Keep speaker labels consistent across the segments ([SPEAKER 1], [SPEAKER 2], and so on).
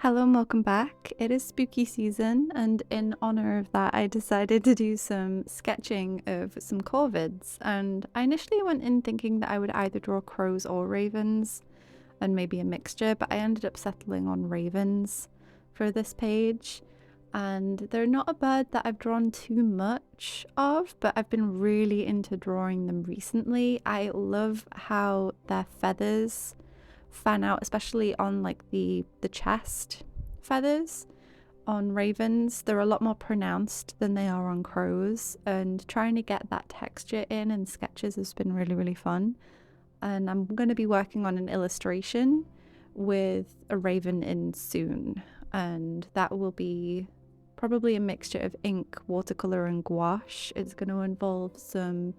[SPEAKER 1] Hello and welcome back. It is spooky season, and in honor of that, I decided to do some sketching of some corvids. And I initially went in thinking that I would either draw crows or ravens, and maybe a mixture, but I ended up settling on ravens for this page. And they're not a bird that I've drawn too much of, but I've been really into drawing them recently. I love how their feathers fan out, especially on like the chest feathers on ravens. They're a lot more pronounced than they are on crows, and trying to get that texture in sketches has been really fun. And I'm going to be working on an illustration with a raven in soon, and that will be probably a mixture of ink, watercolor and gouache. It's going to involve some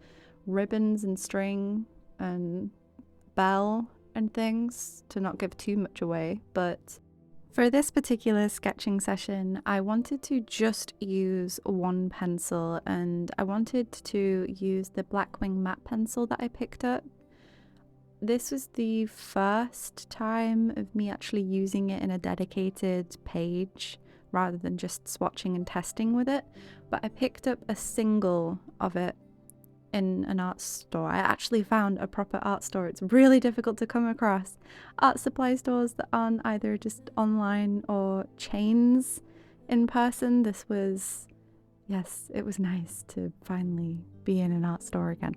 [SPEAKER 1] ribbons and string and bell and things to not give too much away. But for this particular sketching session, I wanted to just use one pencil, and I wanted to use the Blackwing matte pencil that I picked up. This was the first time of me actually using it in a dedicated page rather than just swatching and testing with it, but I picked up a single of it in an art store. I actually found a proper art store. It's really difficult to come across art supply stores that aren't either just online or chains in person. This was, yes, it was nice to finally be in an art store again.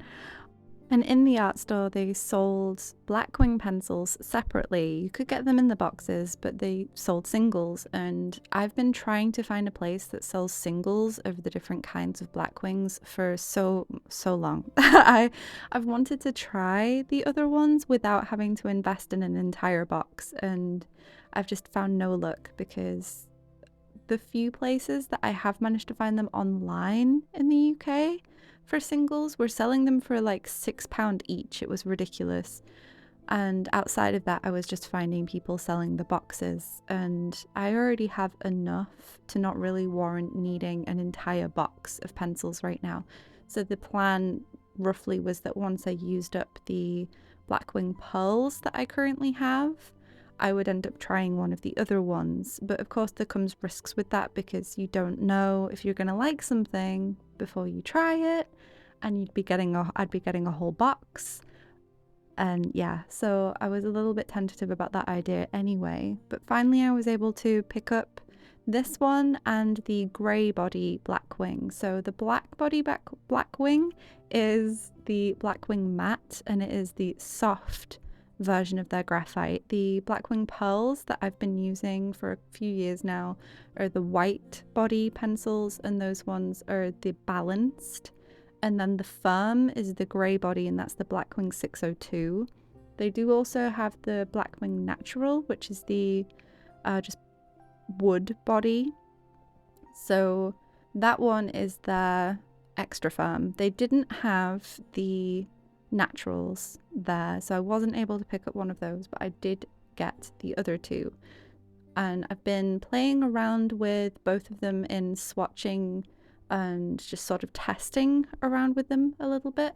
[SPEAKER 1] And in the art store, they sold Blackwing pencils separately. You could get them in the boxes, but they sold singles. And I've been trying to find a place that sells singles of the different kinds of Blackwings for so long. I've wanted to try the other ones without having to invest in an entire box, and I've just found no luck, because the few places that I have managed to find them online in the UK for singles were selling them for like £6 each. It was ridiculous. And outside of that, I was just finding people selling the boxes, and I already have enough to not really warrant needing an entire box of pencils right now. So the plan roughly was that once I used up the Blackwing pearls that I currently have, I would end up trying one of the other ones. But of course there comes risks with that, because you don't know if you're going to like something before you try it, and I'd be getting a whole box. And yeah, so I was a little bit tentative about that idea anyway, but finally I was able to pick up this one and the grey body Blackwing. So the black body Blackwing is the Blackwing matte, and it is the soft version of their graphite. The Blackwing pearls that I've been using for a few years now are the white body pencils, and those ones are the balanced. And then the firm is the grey body, and that's the Blackwing 602. They do also have the Blackwing natural, which is the just wood body. So that one is their extra firm. They didn't have the naturals there, so I wasn't able to pick up one of those, but I did get the other two. And I've been playing around with both of them in swatching and just sort of testing around with them a little bit.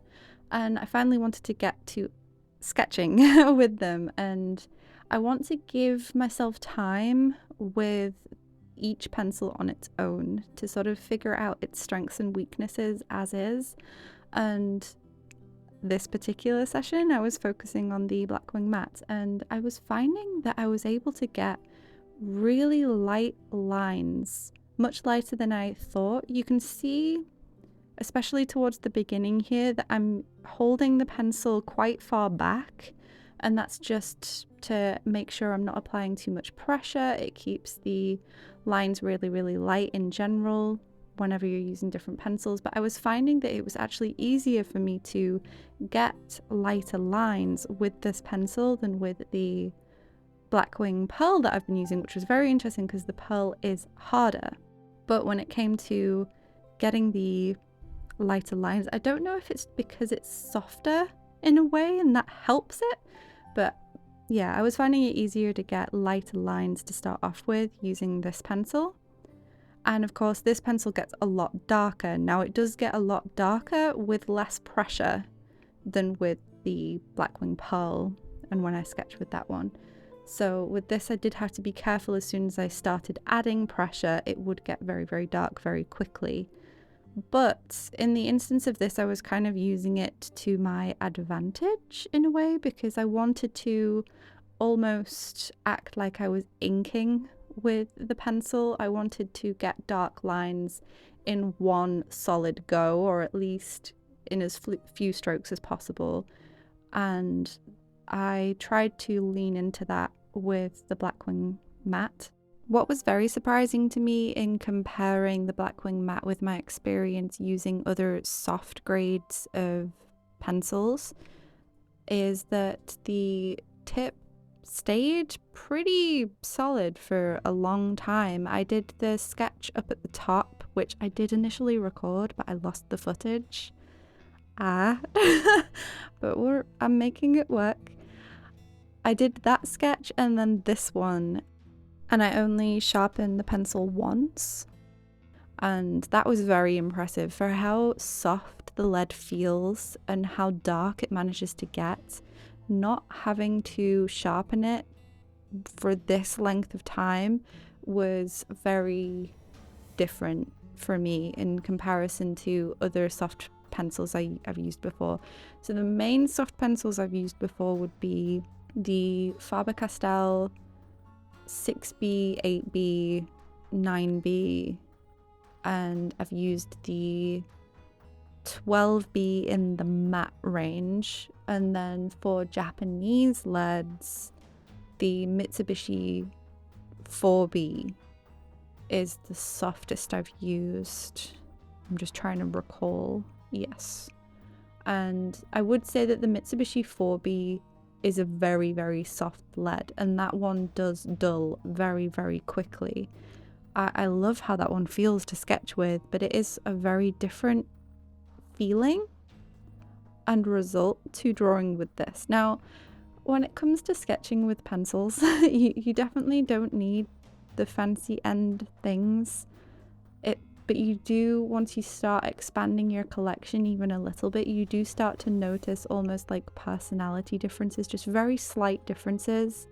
[SPEAKER 1] And I finally wanted to get to sketching with them, and I want to give myself time with each pencil on its own to sort of figure out its strengths and weaknesses as is. And this particular session I was focusing on the Blackwing matte, and I was finding that I was able to get really light lines, much lighter than I thought. You can see, especially towards the beginning here, that I'm holding the pencil quite far back, and that's just to make sure I'm not applying too much pressure. It keeps the lines really light in general whenever you're using different pencils. But I was finding that it was actually easier for me to get lighter lines with this pencil than with the Blackwing pearl that I've been using, which was very interesting because the pearl is harder. But when it came to getting the lighter lines, I don't know if it's because it's softer in a way and that helps it, but yeah, I was finding it easier to get lighter lines to start off with using this pencil. And of course this pencil gets a lot darker. Now it does get a lot darker with less pressure than with the Blackwing pearl and when I sketch with that one. So with this, I did have to be careful. As soon as I started adding pressure, it would get very, very dark very quickly. But in the instance of this, I was kind of using it to my advantage in a way, because I wanted to almost act like I was inking with the pencil. I wanted to get dark lines in one solid go, or at least in as few strokes as possible. And I tried to lean into that with the Blackwing matte. What was very surprising to me in comparing the Blackwing matte with my experience using other soft grades of pencils is that the tip stayed pretty solid for a long time. I did the sketch up at the top, which I did initially record, but I lost the footage. But I'm making it work. I did that sketch and then this one, and I only sharpened the pencil once, and that was very impressive for how soft the lead feels and how dark it manages to get. Not having to sharpen it for this length of time was very different for me in comparison to other soft pencils I've used before. So the main soft pencils I've used before would be the Faber-Castell 6B, 8B, 9B, and I've used the 12B in the matte range. And then for Japanese leads, the Mitsubishi 4B is the softest I've used. I'm just trying to recall. Yes. And I would say that the Mitsubishi 4B is a very, very soft lead, and that one does dull very, very quickly. I love how that one feels to sketch with, but it is a very different feeling and result to drawing with this. Now, when it comes to sketching with pencils, you definitely don't need the fancy end things. But you do, once you start expanding your collection even a little bit, you do start to notice almost like personality differences, just very slight differences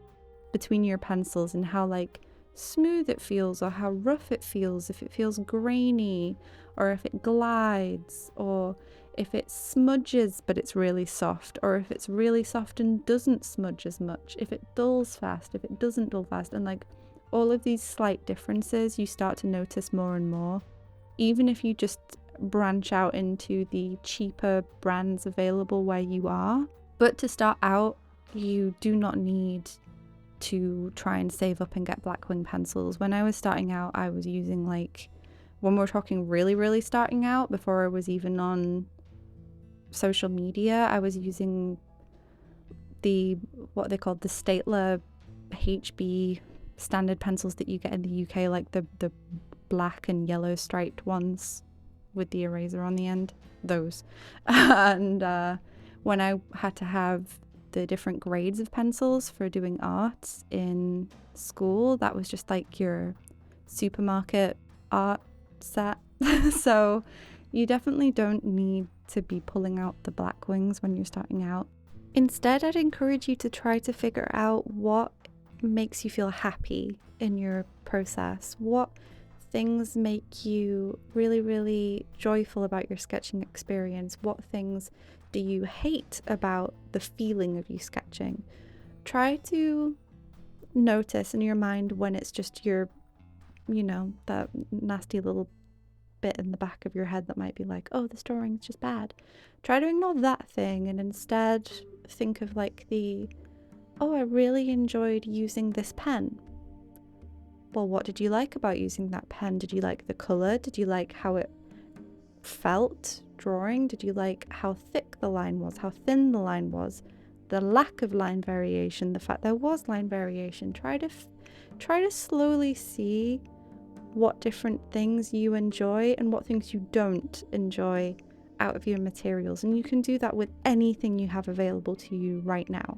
[SPEAKER 1] between your pencils and how like smooth it feels or how rough it feels, if it feels grainy or if it glides, or if it smudges but it's really soft, or if it's really soft and doesn't smudge as much, if it dulls fast, if it doesn't dull fast. And like all of these slight differences you start to notice more and more, even if you just branch out into the cheaper brands available where you are. But to start out, you do not need to try and save up and get Blackwing pencils. When I was starting out, I was using like, when we're talking really, really starting out, before I was even on social media, I was using what they called the Staedtler HB standard pencils that you get in the UK, like the black and yellow striped ones with the eraser on the end, those. And when I had to have the different grades of pencils for doing art in school, that was just like your supermarket art set. So you definitely don't need to be pulling out the Blackwings when you're starting out. Instead, I'd encourage you to try to figure out what makes you feel happy in your process. What things make you really, really joyful about your sketching experience? What things do you hate about the feeling of you sketching? Try to notice in your mind when it's just your, that nasty little bit in the back of your head that might be like, oh, this drawing's just bad. Try to ignore that thing and instead think of like oh, I really enjoyed using this pen. Well, what did you like about using that pen? Did you like the color? Did you like how it felt drawing? Did you like how thick the line was, how thin the line was, the lack of line variation, the fact there was line variation? Try to slowly see what different things you enjoy and what things you don't enjoy out of your materials. And you can do that with anything you have available to you right now.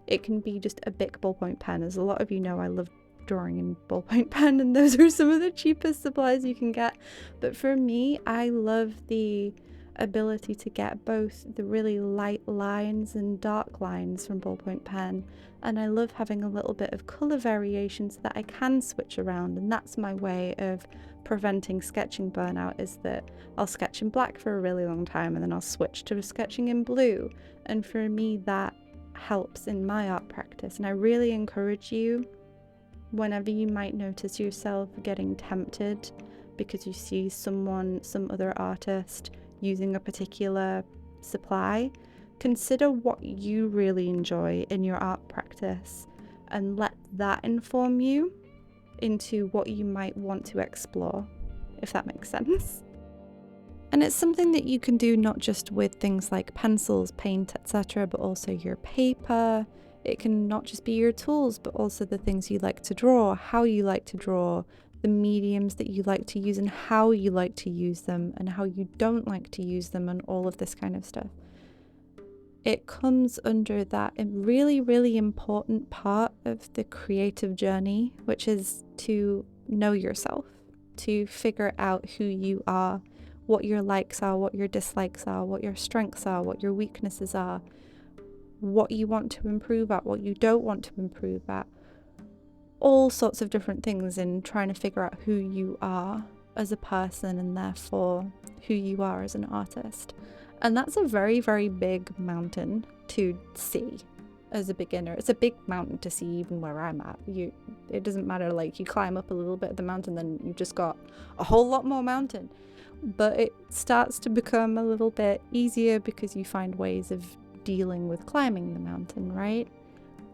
[SPEAKER 1] It can be just a Bic ballpoint pen. As a lot of you know, I love drawing in ballpoint pen, and those are some of the cheapest supplies you can get. But for me, I love the ability to get both the really light lines and dark lines from ballpoint pen, and I love having a little bit of colour variation so that I can switch around. And that's my way of preventing sketching burnout, is that I'll sketch in black for a really long time and then I'll switch to sketching in blue, and for me that helps in my art practice. And I really encourage you, whenever you might notice yourself getting tempted because you see some other artist using a particular supply, consider what you really enjoy in your art practice and let that inform you into what you might want to explore, if that makes sense. And it's something that you can do not just with things like pencils, paint, etc., but also your paper. It can not just be your tools, but also the things you like to draw, how you like to draw, the mediums that you like to use and how you like to use them and how you don't like to use them, and all of this kind of stuff. It comes under that really, really important part of the creative journey, which is to know yourself, to figure out who you are, what your likes are, what your dislikes are, what your strengths are, what your weaknesses are, what you want to improve at, what you don't want to improve at. All sorts of different things in trying to figure out who you are as a person and therefore who you are as an artist. And that's a very, very big mountain to see as a beginner. It's a big mountain to see even where I'm at. It doesn't matter, like, you climb up a little bit of the mountain, then you've just got a whole lot more mountain. But it starts to become a little bit easier because you find ways of dealing with climbing the mountain, right?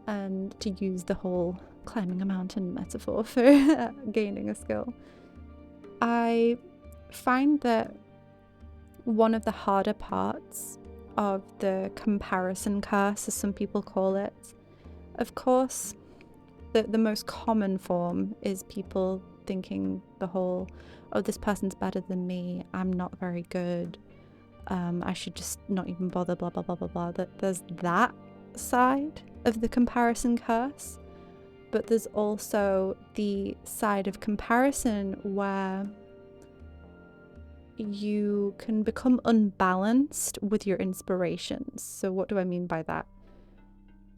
[SPEAKER 1] And to use the whole climbing a mountain metaphor for gaining a skill. I find that one of the harder parts of the comparison curse, as some people call it, of course, the most common form is people thinking the whole, oh, this person's better than me, I'm not very good, I should just not even bother, blah, blah, blah, blah, blah. That there's that side of the comparison curse, but there's also the side of comparison where you can become unbalanced with your inspirations. So what do I mean by that?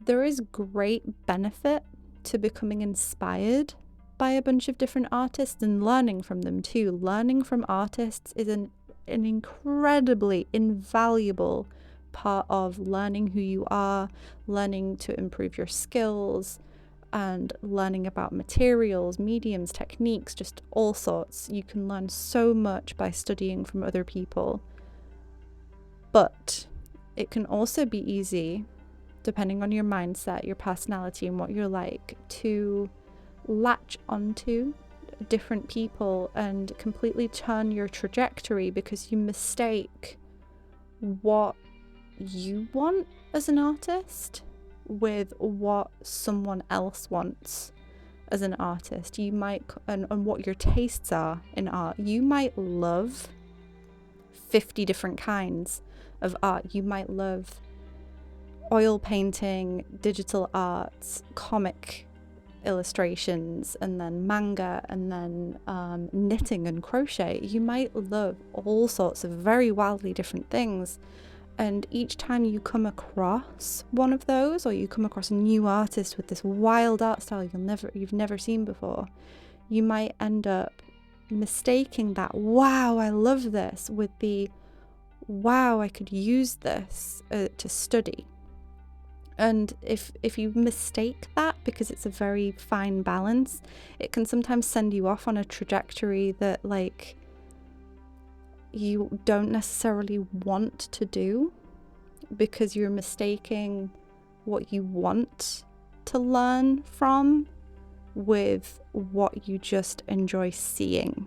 [SPEAKER 1] There is great benefit to becoming inspired by a bunch of different artists and learning from them too. Learning from artists is an incredibly invaluable part of learning who you are, learning to improve your skills, and learning about materials, mediums, techniques, just all sorts. You can learn so much by studying from other people. But it can also be easy, depending on your mindset, your personality, and what you're like, to latch onto different people and completely turn your trajectory because you mistake what you want as an artist with what someone else wants as an artist. You might, and what your tastes are in art. You might love 50 different kinds of art. You might love oil painting, digital arts, comic illustrations, and then manga, and then knitting and crochet. You might love all sorts of very wildly different things. And each time you come across one of those, or you come across a new artist with this wild art style you've never seen before, you might end up mistaking that, wow, I love this, with the, wow, I could use this to study. And if you mistake that, because it's a very fine balance, it can sometimes send you off on a trajectory that, like, you don't necessarily want to do, because you're mistaking what you want to learn from with what you just enjoy seeing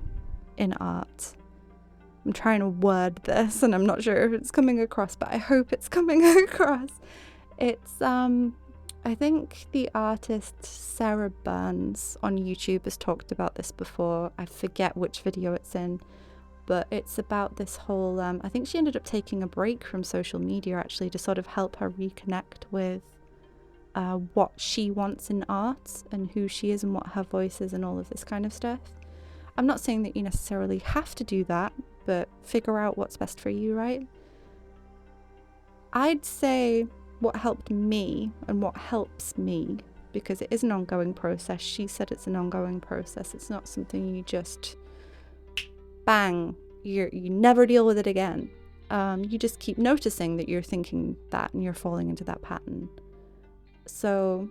[SPEAKER 1] in art. I'm trying to word this and I'm not sure if it's coming across, but I hope it's coming across. It's I think the artist Sarah Burns on YouTube has talked about this before. I forget which video it's in, but it's about this whole, I think she ended up taking a break from social media actually to sort of help her reconnect with what she wants in art and who she is and what her voice is and all of this kind of stuff. I'm not saying that you necessarily have to do that, but figure out what's best for you, right? I'd say what helped me and what helps me, because it is an ongoing process. She said it's an ongoing process. It's not something you just bang, you never deal with it again. You just keep noticing that you're thinking that and you're falling into that pattern. So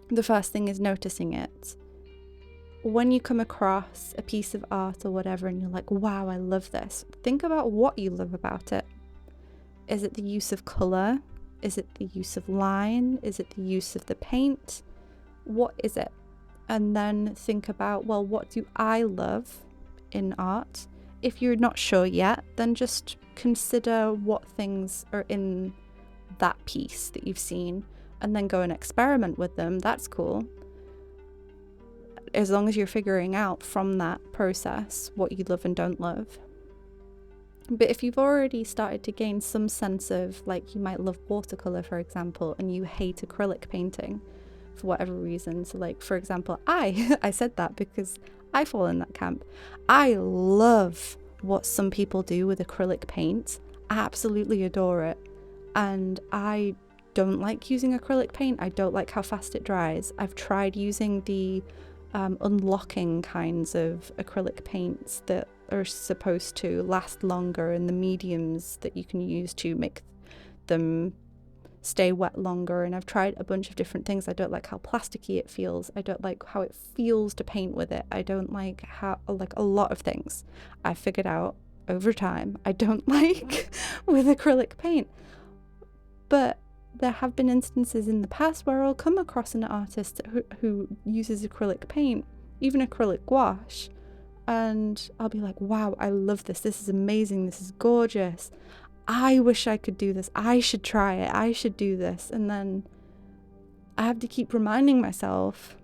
[SPEAKER 1] the first thing is noticing it. When you come across a piece of art or whatever and you're like, wow, I love this, think about what you love about it. Is it the use of colour? Is it the use of line? Is it the use of the paint? What is it? And then think about, well, what do I love in art? If you're not sure yet, then just consider what things are in that piece that you've seen and then go and experiment with them. That's cool. As long as you're figuring out from that process what you love and don't love. But if you've already started to gain some sense of, like, you might love watercolor, for example, and you hate acrylic painting for whatever reason. So, like, for example, I said that because I fall in that camp. I love what some people do with acrylic paint. I absolutely adore it. And I don't like using acrylic paint. I don't like how fast it dries. I've tried using the unlocking kinds of acrylic paints that are supposed to last longer, and the mediums that you can use to make them stay wet longer, and I've tried a bunch of different things. I don't like how plasticky it feels. I don't like how it feels to paint with it. I don't like how, like, a lot of things I figured out over time I don't like with acrylic paint. But there have been instances in the past where I'll come across an artist who uses acrylic paint, even acrylic gouache, and I'll be like, wow, I love this. This is amazing. This is gorgeous. I wish I could do this. I should try it. I should do this. And then I have to keep reminding myself,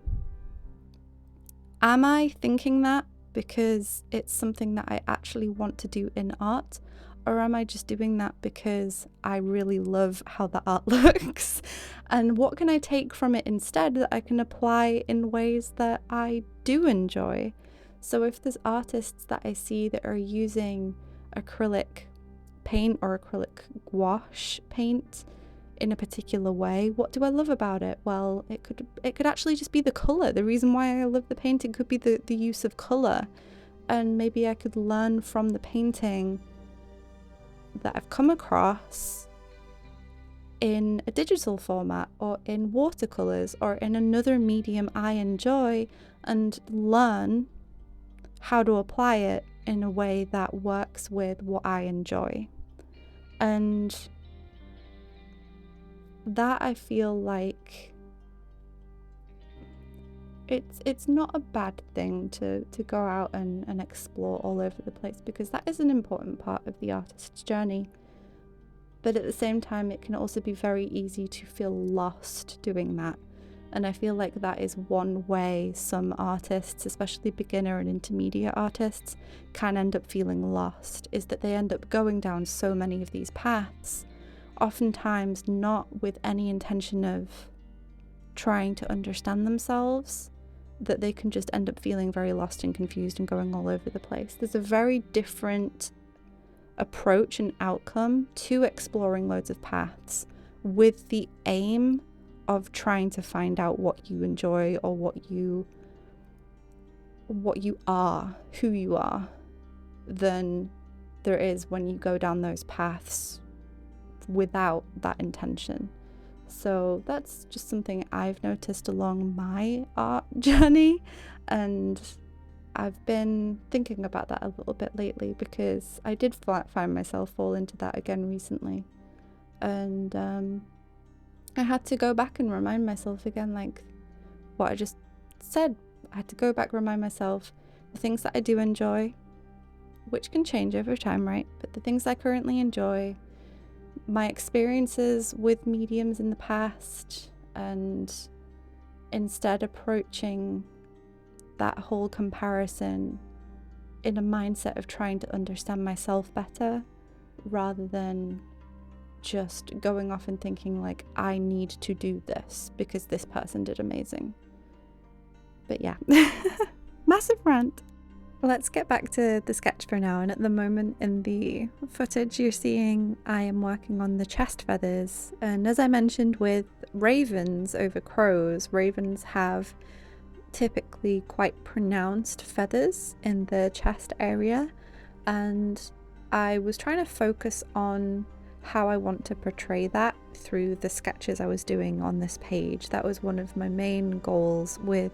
[SPEAKER 1] am I thinking that because it's something that I actually want to do in art? Or am I just doing that because I really love how the art looks? And what can I take from it instead that I can apply in ways that I do enjoy? So if there's artists that I see that are using acrylic paint or acrylic gouache paint in a particular way, what do I love about it? Well, it could actually just be the colour. The reason why I love the painting could be the use of colour. And maybe I could learn from the painting that I've come across in a digital format or in watercolours or in another medium I enjoy, and learn how to apply it in a way that works with what I enjoy. And that, I feel like it's not a bad thing to go out and explore all over the place, because that is an important part of the artist's journey. But at the same time, it can also be very easy to feel lost doing that. And I feel like that is one way some artists, especially beginner and intermediate artists, can end up feeling lost, is that they end up going down so many of these paths, oftentimes not with any intention of trying to understand themselves, that they can just end up feeling very lost and confused and going all over the place. There's a very different approach and outcome to exploring loads of paths with the aim of trying to find out what you enjoy or what you are, who you are, than there is when you go down those paths without that intention. So that's just something I've noticed along my art journey, and I've been thinking about that a little bit lately, because I did find myself fall into that again recently, and I had to go back and remind myself again, like what I just said. I had to go back, remind myself the things that I do enjoy, which can change over time, right? But the things I currently enjoy, my experiences with mediums in the past, and instead approaching that whole comparison in a mindset of trying to understand myself better, rather than just going off and thinking like, I need to do this because this person did amazing. But yeah, massive rant. Let's get back to the sketch for now, and at the moment in the footage you're seeing I am working on the chest feathers, and as I mentioned with ravens over crows, ravens have typically quite pronounced feathers in the chest area, and I was trying to focus on how I want to portray that through the sketches I was doing on this page. That was one of my main goals with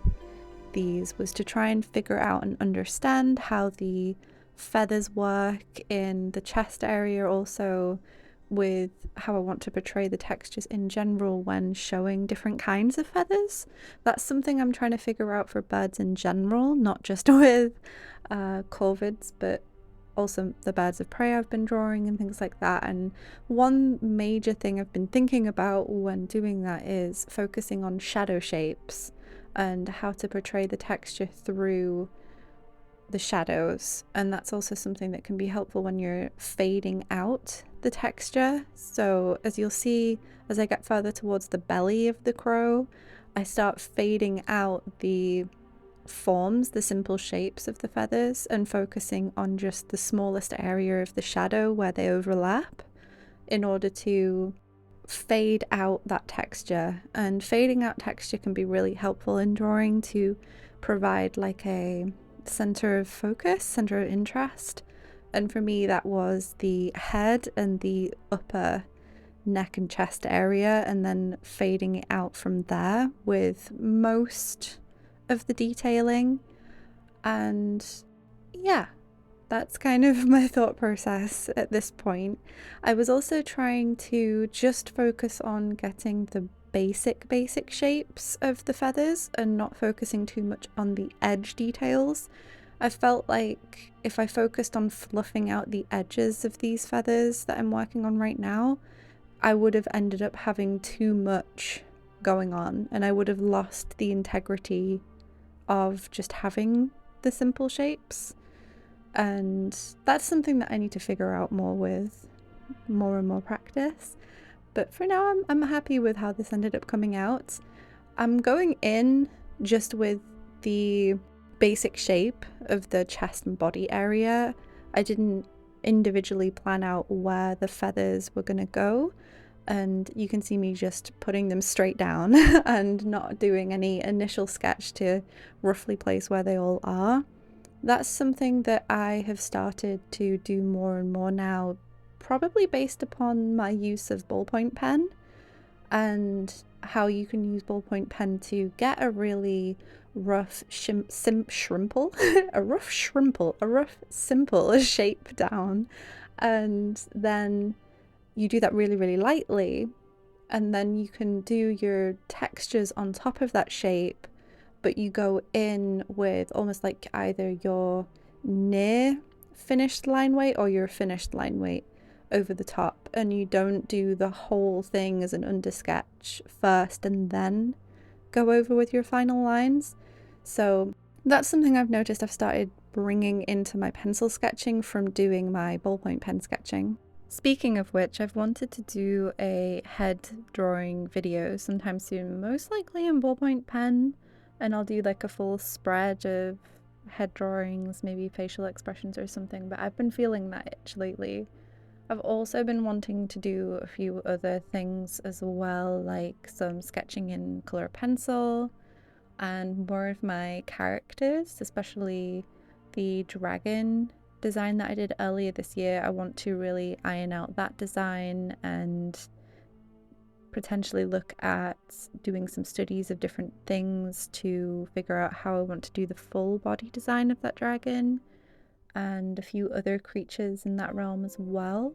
[SPEAKER 1] these, was to try and figure out and understand how the feathers work in the chest area, also with how I want to portray the textures in general when showing different kinds of feathers. That's something I'm trying to figure out for birds in general, not just with corvids, but also the birds of prey I've been drawing and things like that. And one major thing I've been thinking about when doing that is focusing on shadow shapes and how to portray the texture through the shadows. And that's also something that can be helpful when you're fading out the texture. So as you'll see, as I get further towards the belly of the crow, I start fading out the forms, the simple shapes of the feathers, and focusing on just the smallest area of the shadow where they overlap in order to fade out that texture. And fading out texture can be really helpful in drawing to provide like a center of focus, center of interest. And for me that was the head and the upper neck and chest area, and then fading it out from there with most of the detailing. And yeah, that's kind of my thought process at this point. I was also trying to just focus on getting the basic shapes of the feathers and not focusing too much on the edge details. I felt like if I focused on fluffing out the edges of these feathers that I'm working on right now, I would have ended up having too much going on, and I would have lost the integrity of just having the simple shapes. And that's something that I need to figure out more with more and more practice. But for now, I'm happy with how this ended up coming out. I'm going in just with the basic shape of the chest and body area. I didn't individually plan out where the feathers were going to go, and you can see me just putting them straight down and not doing any initial sketch to roughly place where they all are. That's something that I have started to do more and more now, probably based upon my use of ballpoint pen and how you can use ballpoint pen to get a really rough simple shape down, and then you do that really lightly, and then you can do your textures on top of that shape, but you go in with almost like either your near finished line weight or your finished line weight over the top, and you don't do the whole thing as an undersketch first and then go over with your final lines. So that's something I've noticed I've started bringing into my pencil sketching from doing my ballpoint pen sketching. Speaking of which, I've wanted to do a head drawing video sometime soon, most likely in ballpoint pen, and I'll do like a full spread of head drawings, maybe facial expressions or something, but I've been feeling that itch lately. I've also been wanting to do a few other things as well, like some sketching in colour pencil and more of my characters, especially the dragon design that I did earlier this year. I want to really iron out that design and potentially look at doing some studies of different things to figure out how I want to do the full body design of that dragon and a few other creatures in that realm as well.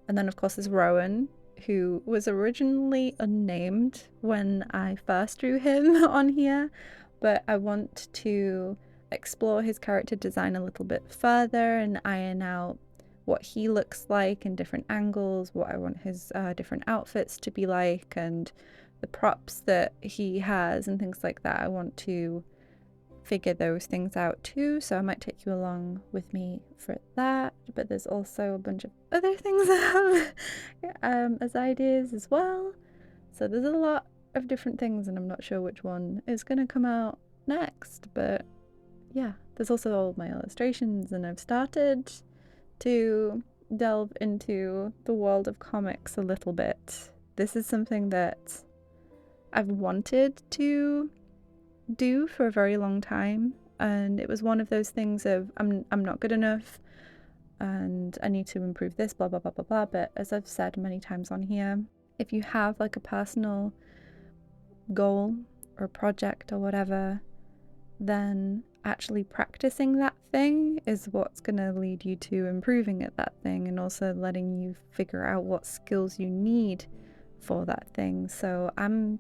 [SPEAKER 1] And then of course there's Rowan, who was originally unnamed when I first drew him on here, but I want to explore his character design a little bit further and iron out what he looks like in different angles, what I want his different outfits to be like, and the props that he has and things like that. I want to figure those things out too, so I might take you along with me for that. But there's also a bunch of other things I have as ideas as well, so there's a lot of different things and I'm not sure which one is going to come out next. But yeah, there's also all my illustrations, and I've started to delve into the world of comics a little bit. This is something that I've wanted to do for a very long time, and it was one of those things of I'm not good enough and I need to improve this, blah blah blah blah blah. But as I've said many times on here, if you have like a personal goal or project or whatever, then actually practicing that thing is what's going to lead you to improving at that thing, and also letting you figure out what skills you need for that thing. So I'm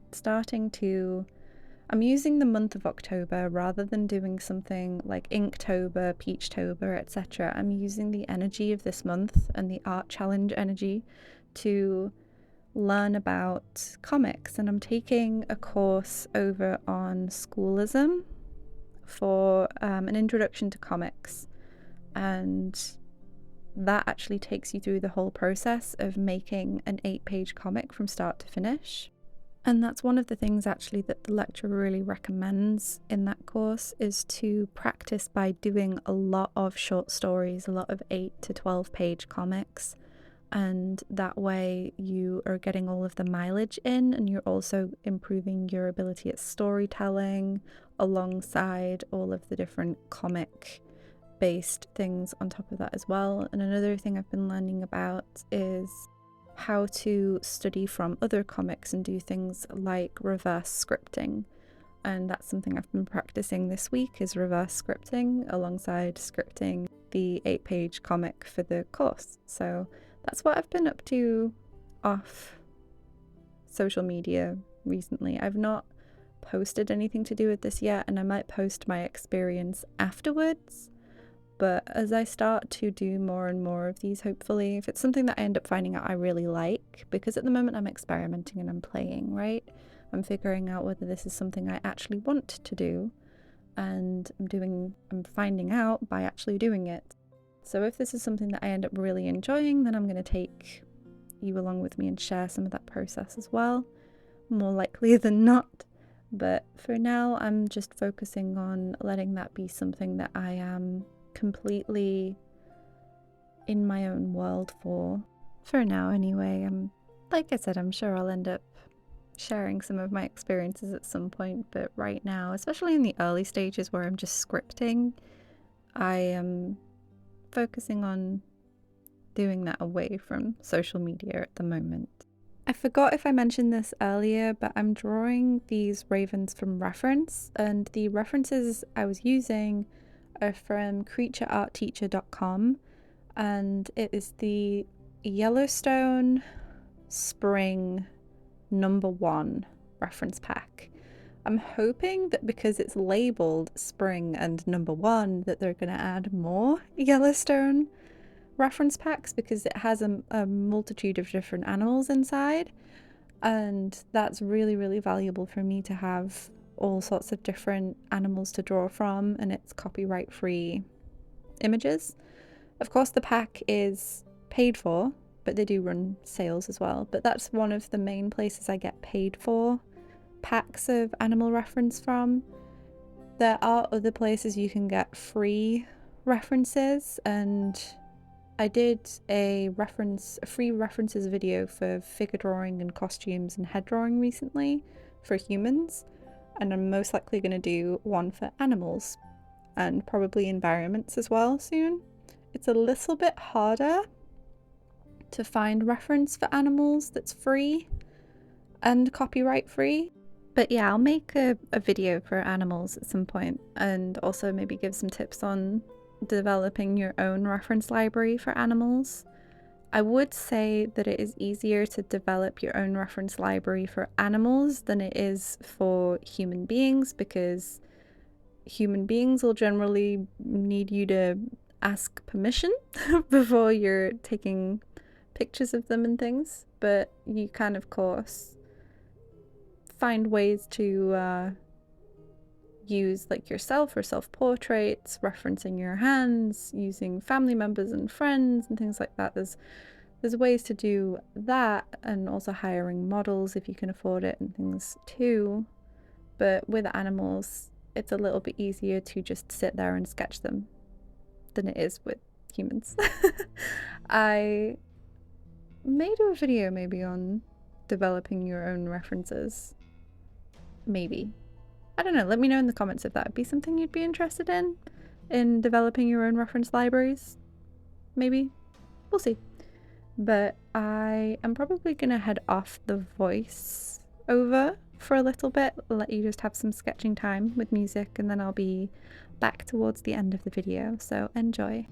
[SPEAKER 1] using the month of October rather than doing something like Inktober, Peachtober, etc. I'm using the energy of this month and the art challenge energy to learn about comics, and I'm taking a course over on Schoolism for an introduction to comics, and that actually takes you through the whole process of making an 8-page comic from start to finish. And that's one of the things actually that the lecturer really recommends in that course, is to practice by doing a lot of short stories, a lot of 8 to 12-page comics, and that way you are getting all of the mileage in, and you're also improving your ability at storytelling alongside all of the different comic based things on top of that as well. And another thing I've been learning about is how to study from other comics and do things like reverse scripting, and that's something I've been practicing this week, is reverse scripting alongside scripting the 8-page comic for the course. So that's what I've been up to off social media recently. I've not posted anything to do with this yet, and I might post my experience afterwards. But as I start to do more and more of these, hopefully, if it's something that I end up finding out I really like, because at the moment I'm experimenting and I'm playing, right? I'm figuring out whether this is something I actually want to do, and I'm finding out by actually doing it. So if this is something that I end up really enjoying, then I'm going to take you along with me and share some of that process as well, more likely than not. But for now, I'm just focusing on letting that be something that I am completely in my own world for now anyway. Like I said, I'm sure I'll end up sharing some of my experiences at some point, but right now, especially in the early stages where I'm just scripting, I am focusing on doing that away from social media at the moment. I forgot if I mentioned this earlier, but I'm drawing these ravens from reference, and the references I was using are from creatureartteacher.com, and it is the Yellowstone Spring #1 reference pack. I'm hoping that because it's labeled spring and #1 that they're going to add more Yellowstone reference packs, because it has a multitude of different animals inside, and that's really, really valuable for me to have all sorts of different animals to draw from, and it's copyright free images. Of course the pack is paid for, but they do run sales as well, but that's one of the main places I get paid for packs of animal reference from. There are other places you can get free references, and I did a free references video for figure drawing and costumes and head drawing recently for humans, and I'm most likely going to do one for animals and probably environments as well soon. It's a little bit harder to find reference for animals that's free and copyright free, but yeah, I'll make a video for animals at some point, and also maybe give some tips on developing your own reference library for animals. I would say that it is easier to develop your own reference library for animals than it is for human beings, because human beings will generally need you to ask permission before you're taking pictures of them and things, but you can of course find ways to use like yourself or self-portraits, referencing your hands, using family members and friends and things like that. There's ways to do that, and also hiring models if you can afford it and things too. But with animals, it's a little bit easier to just sit there and sketch them than it is with humans. I may do a video maybe on developing your own references. Maybe. I don't know, let me know in the comments if that would be something you'd be interested in developing your own reference libraries. Maybe. We'll see. But I am probably gonna head off the voice over for a little bit, let you just have some sketching time with music, and then I'll be back towards the end of the video, so enjoy.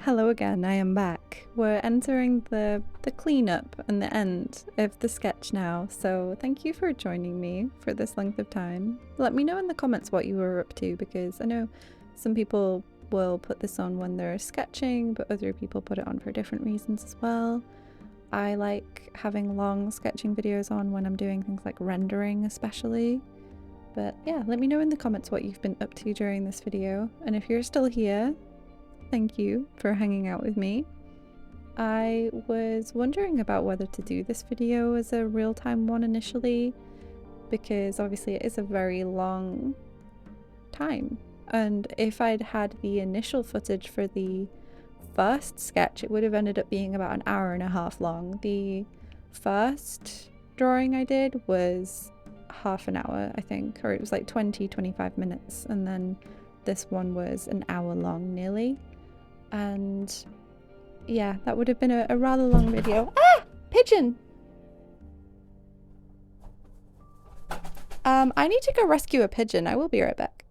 [SPEAKER 1] Hello again, I am back. We're entering the cleanup and the end of the sketch now, so thank you for joining me for this length of time. Let me know in the comments what you were up to, because I know some people will put this on when they're sketching, but other people put it on for different reasons as well. I like having long sketching videos on when I'm doing things like rendering especially. But yeah, let me know in the comments what you've been up to during this video, and if you're still here, thank you for hanging out with me. I was wondering about whether to do this video as a real-time one initially, because obviously it is a very long time, and if I'd had the initial footage for the first sketch, it would have ended up being about an hour and a half long. The first drawing I did was half an hour, I think, or it was like 20-25 minutes, and then this one was an hour long nearly. And yeah, that would have been a rather long video. Ah! Pigeon! I need to go rescue a pigeon. I will be right back.